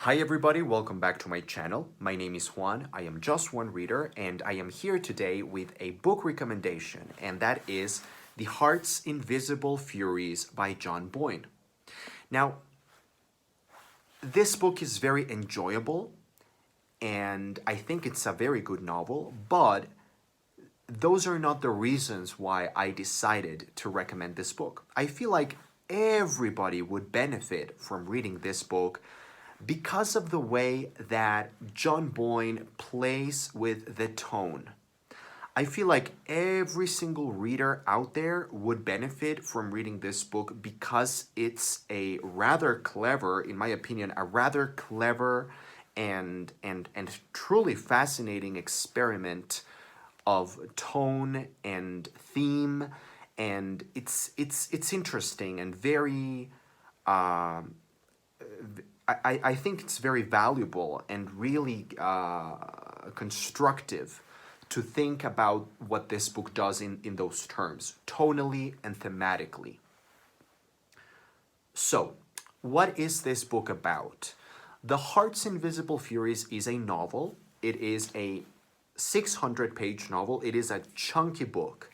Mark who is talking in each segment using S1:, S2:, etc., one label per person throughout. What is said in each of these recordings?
S1: Hi everybody, welcome back to my channel. My name is Juan, I am just one reader, and I am here today with a book recommendation, and that is The Heart's Invisible Furies by John Boyne. Now, this book is very enjoyable, and I think it's a very good novel, but those are not the reasons why I decided to recommend this book. I feel like everybody would benefit from reading this book because of the way that John Boyne plays with the tone. I feel like every single reader out there would benefit from reading this book because it's a rather clever, in my opinion, a rather clever and truly fascinating experiment of tone and theme, and it's interesting and very I think it's very valuable and really constructive to think about what this book does in those terms, tonally and thematically. So, what is this book about? The Heart's Invisible Furies is a novel. It is a 600-page novel. It is a chunky book.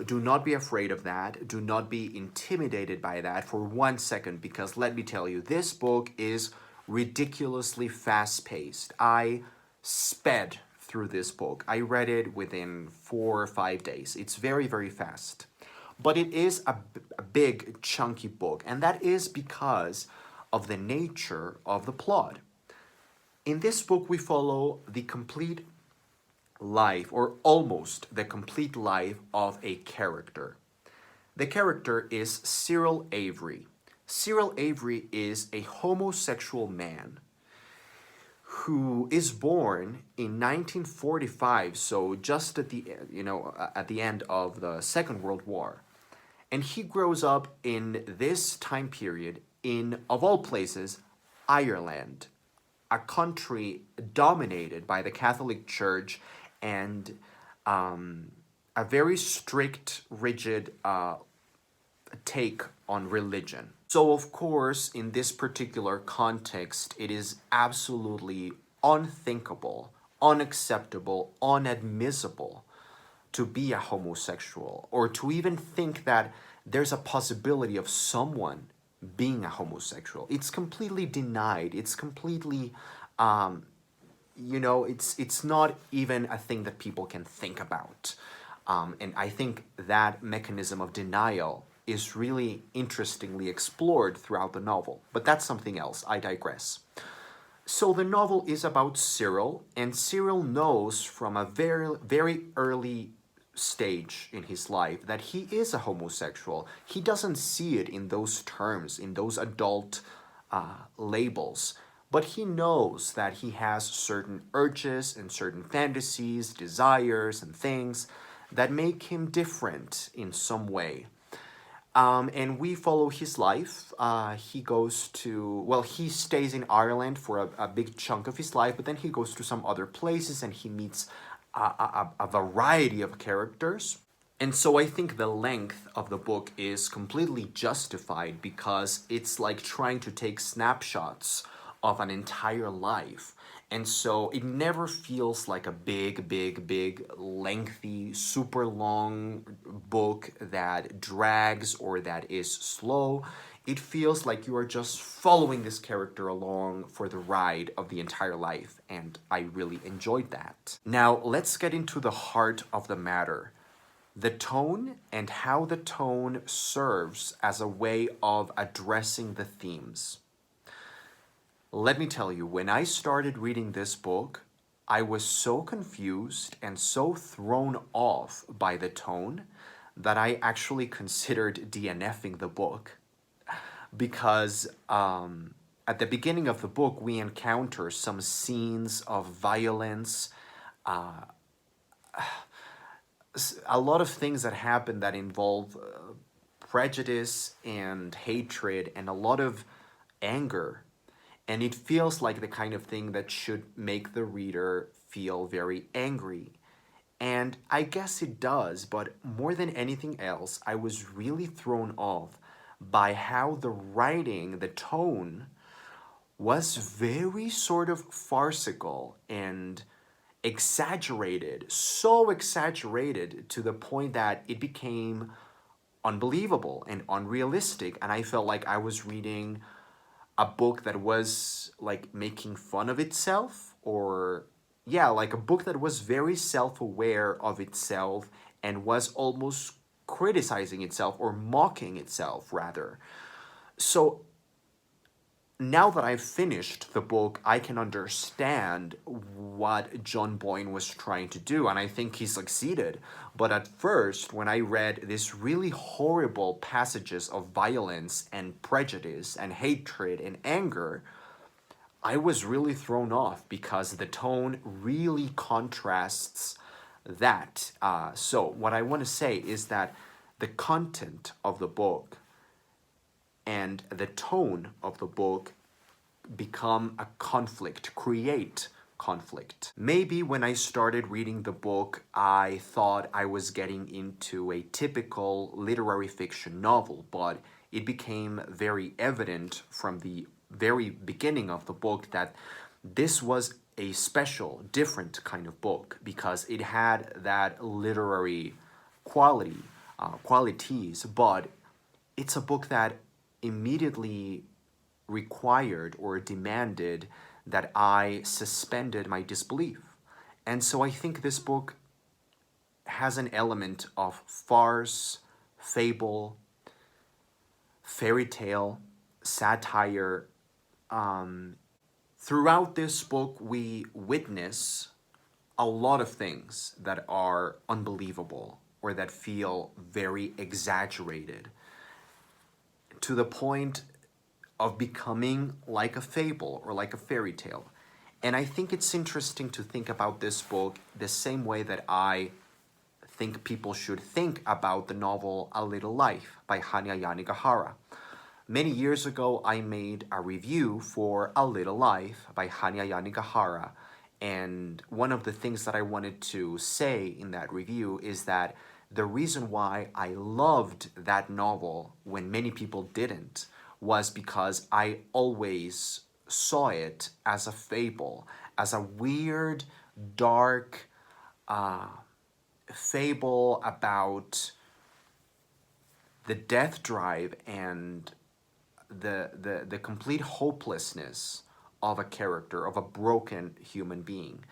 S1: Do not be afraid of that. Do not be intimidated by that for 1 second, because let me tell you, this book is ridiculously fast-paced. I sped through this book. I read it within 4 or 5 days. It's very, very fast. But it is a big, chunky book, and that is because of the nature of the plot. In this book, we follow the complete life, or almost the complete life, of a character. The character is Cyril Avery. Cyril Avery is a homosexual man who is born in 1945, so just at the end of the Second World War. And he grows up in this time period in, of all places, Ireland, a country dominated by the Catholic Church and a very strict, rigid take on religion. So, of course, in this particular context, it is absolutely unthinkable, unacceptable, unadmissible to be a homosexual, or to even think that there's a possibility of someone being a homosexual. It's completely denied. It's completely it's not even a thing that people can think about. And I think that mechanism of denial is really interestingly explored throughout the novel. But that's something else. I digress. So the novel is about Cyril, and Cyril knows from a very, very early stage in his life that he is a homosexual. He doesn't see it in those terms, in those adult labels, but he knows that he has certain urges and certain fantasies, desires, and things that make him different in some way. And we follow his life. He stays in Ireland for a big chunk of his life, but then he goes to some other places and he meets a variety of characters. And so I think the length of the book is completely justified because it's like trying to take snapshots of an entire life. And so it never feels like a big, lengthy, super long book that drags or that is slow. It feels like you are just following this character along for the ride of the entire life, and I really enjoyed that. Now, let's get into the heart of the matter. The tone and how the tone serves as a way of addressing the themes. Let me tell you, when I started reading this book, I was so confused and so thrown off by the tone that I actually considered DNFing the book. Because at the beginning of the book, we encounter some scenes of violence, a lot of things that happen that involve prejudice and hatred and a lot of anger. And it feels like the kind of thing that should make the reader feel very angry. And I guess it does, but more than anything else, I was really thrown off by how the writing, the tone, was very sort of farcical and exaggerated, so exaggerated to the point that it became unbelievable and unrealistic. And I felt like I was reading a book that was like making fun of itself, or yeah, like a book that was very self-aware of itself and was almost criticizing itself or mocking itself rather. So now that I've finished the book, I can understand what John Boyne was trying to do, and I think he succeeded. But at first, when I read these really horrible passages of violence and prejudice and hatred and anger, I was really thrown off because the tone really contrasts that. So, what I want to say is that the content of the book and the tone of the book become a conflict, create conflict. Maybe when I started reading the book, I thought I was getting into a typical literary fiction novel, but it became very evident from the very beginning of the book that this was a special, different kind of book because it had that literary qualities, but it's a book that immediately required or demanded that I suspended my disbelief. And so I think this book has an element of farce, fable, fairy tale, satire. Throughout this book, we witness a lot of things that are unbelievable or that feel very exaggerated to the point of becoming like a fable or like a fairy tale. And I think it's interesting to think about this book the same way that I think people should think about the novel A Little Life by Hanya Yanagihara. Many years ago, I made a review for A Little Life by Hanya Yanagihara, and one of the things that I wanted to say in that review is that the reason why I loved that novel when many people didn't was because I always saw it as a fable, as a weird, dark fable about the death drive and the complete hopelessness of a character, of a broken human being.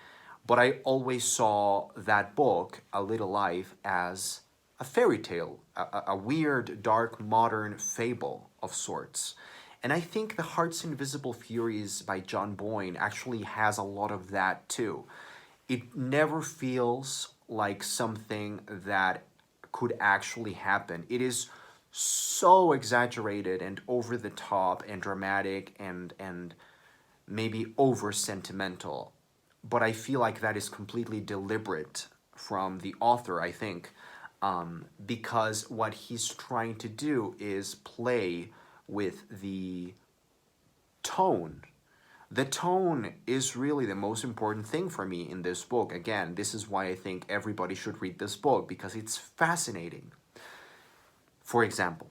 S1: But I always saw that book, A Little Life, as a fairy tale, a weird, dark, modern fable of sorts. And I think The Heart's Invisible Furies by John Boyne actually has a lot of that too. It never feels like something that could actually happen. It is so exaggerated and over the top and dramatic and maybe over sentimental. But I feel like that is completely deliberate from the author, I think, because what he's trying to do is play with the tone. The tone is really the most important thing for me in this book. Again, this is why I think everybody should read this book, because it's fascinating. For example,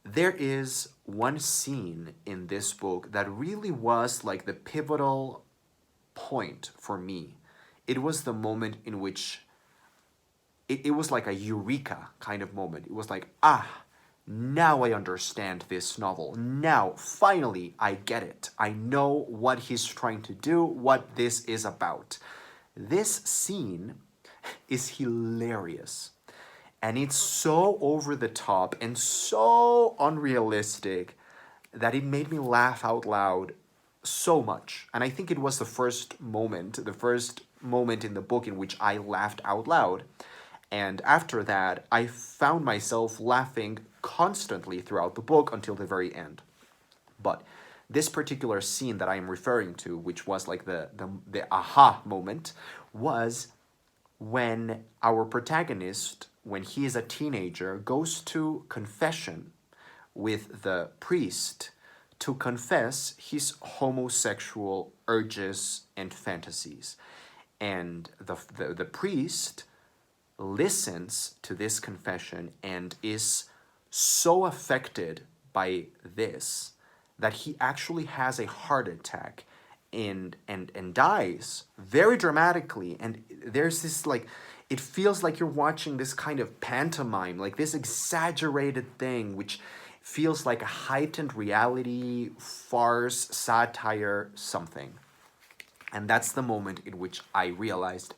S1: there is one scene in this book that really was like the pivotal point for me. It was the moment in which it was like a eureka kind of moment. It was like, now I understand this novel. Now, finally, I get it. I know what he's trying to do, what this is about. This scene is hilarious. And it's so over the top and so unrealistic that it made me laugh out loud so much. And I think it was the first moment in the book in which I laughed out loud. And after that, I found myself laughing constantly throughout the book until the very end. But this particular scene that I am referring to, which was like the aha moment, was when our protagonist, when he is a teenager, goes to confession with the priest to confess his homosexual urges and fantasies. And the priest listens to this confession and is so affected by this that he actually has a heart attack and dies very dramatically. And there's this like, it feels like you're watching this kind of pantomime, like this exaggerated thing, which feels like a heightened reality, farce, satire, something. And that's the moment in which I realized,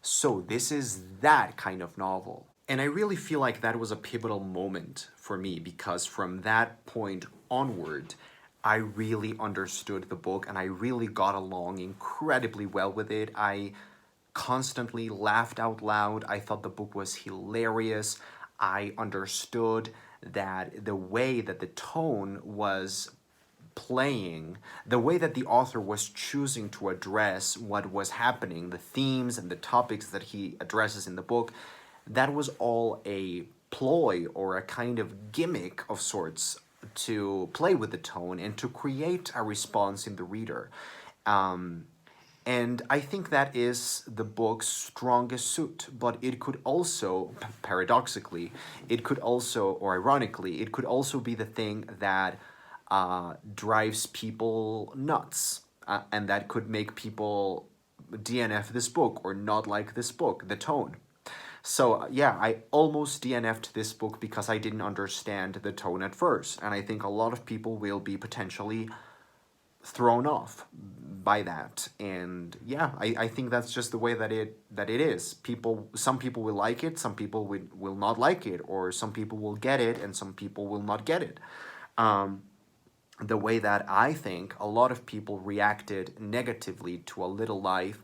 S1: so this is that kind of novel. And I really feel like that was a pivotal moment for me, because from that point onward, I really understood the book and I really got along incredibly well with it. I constantly laughed out loud. I thought the book was hilarious. I understood that the way that the tone was playing, the way that the author was choosing to address what was happening, the themes and the topics that he addresses in the book, that was all a ploy or a kind of gimmick of sorts to play with the tone and to create a response in the reader. Um, and I think that is the book's strongest suit, but it could also, paradoxically, it could also, or ironically, it could also be the thing that drives people nuts, and that could make people DNF this book or not like this book, the tone. So yeah, I almost DNF'd this book because I didn't understand the tone at first, and I think a lot of people will be potentially thrown off by that. And yeah, I think that's just the way that it is. Some people will like it, some people will not like it, or some people will get it and some people will not get it. The way that I think a lot of people reacted negatively to A Little Life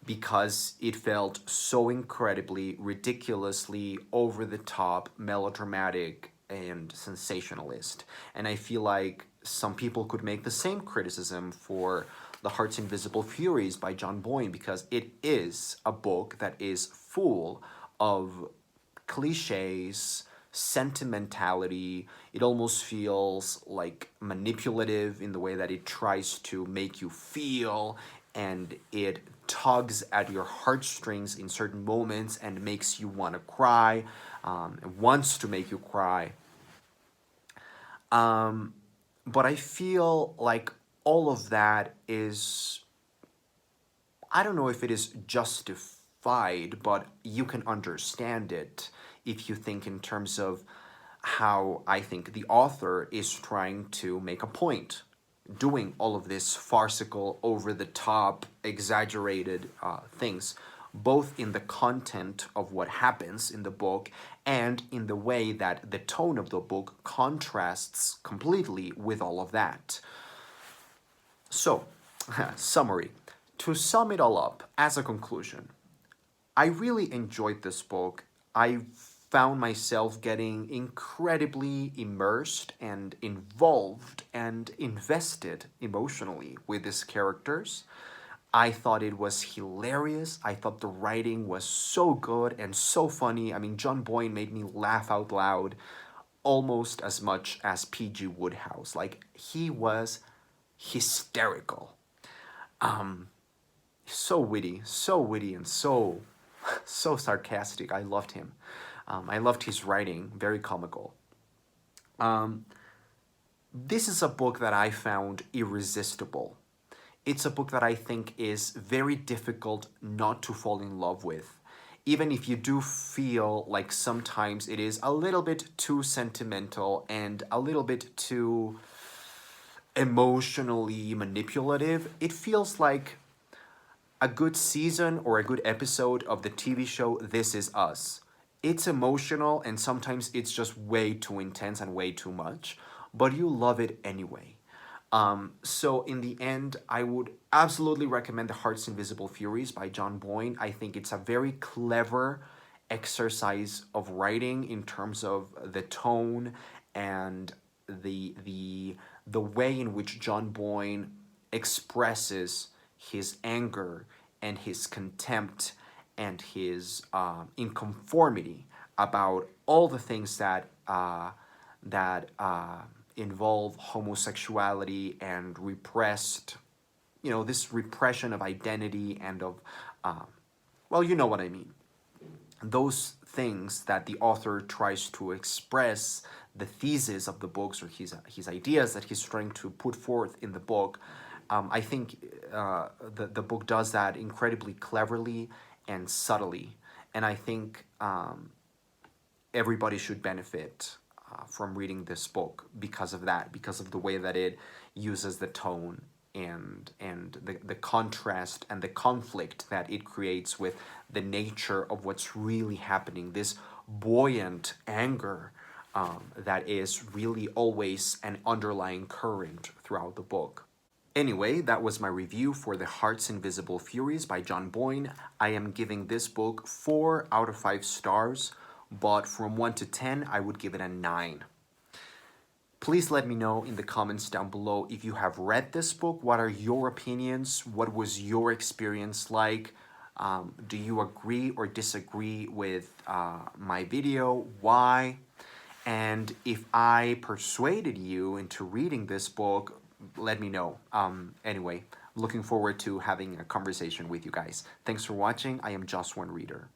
S1: because it felt so incredibly, ridiculously over the top, melodramatic, and sensationalist. And I feel like some people could make the same criticism for The Heart's Invisible Furies by John Boyne, because it is a book that is full of cliches, sentimentality. It almost feels like manipulative in the way that it tries to make you feel, and it tugs at your heartstrings in certain moments and makes you want to cry, wants to make you cry. But I feel like all of that is, I don't know if it is justified, but you can understand it if you think in terms of how I think the author is trying to make a point, doing all of this farcical, over the top, exaggerated things, both in the content of what happens in the book and in the way that the tone of the book contrasts completely with all of that. So, summary. To sum it all up, as a conclusion, I really enjoyed this book. I found myself getting incredibly immersed and involved and invested emotionally with these characters. I thought it was hilarious. I thought the writing was so good and so funny. I mean, John Boyne made me laugh out loud almost as much as P.G. Woodhouse. Like, he was hysterical. So witty, and so so sarcastic. I loved him. I loved his writing, very comical. This is a book that I found irresistible. It's a book that I think is very difficult not to fall in love with. Even if you do feel like sometimes it is a little bit too sentimental and a little bit too emotionally manipulative, it feels like a good season or a good episode of the TV show This Is Us. It's emotional and sometimes it's just way too intense and way too much, but you love it anyway. So in the end, I would absolutely recommend The Heart's Invisible Furies by John Boyne. I think it's a very clever exercise of writing in terms of the tone and the way in which John Boyne expresses his anger and his contempt and his inconformity about all the things that involve homosexuality and repressed, this repression of identity and of, well, you know what I mean. Those things that the author tries to express the thesis of the books or his ideas that he's trying to put forth in the book. I think the book does that incredibly cleverly and subtly, and I think everybody should benefit from reading this book because of that, because of the way that it uses the tone and the contrast and the conflict that it creates with the nature of what's really happening, this buoyant anger that is really always an underlying current throughout the book. Anyway, that was my review for The Heart's Invisible Furies by John Boyne. I am giving this book 4 out of 5 stars, but from 1 to 10, I would give it a 9. Please let me know in the comments down below if you have read this book. What are your opinions? What was your experience like? Do you agree or disagree with my video? Why? And if I persuaded you into reading this book, let me know. Anyway, looking forward to having a conversation with you guys. Thanks for watching. I am Just One Reader.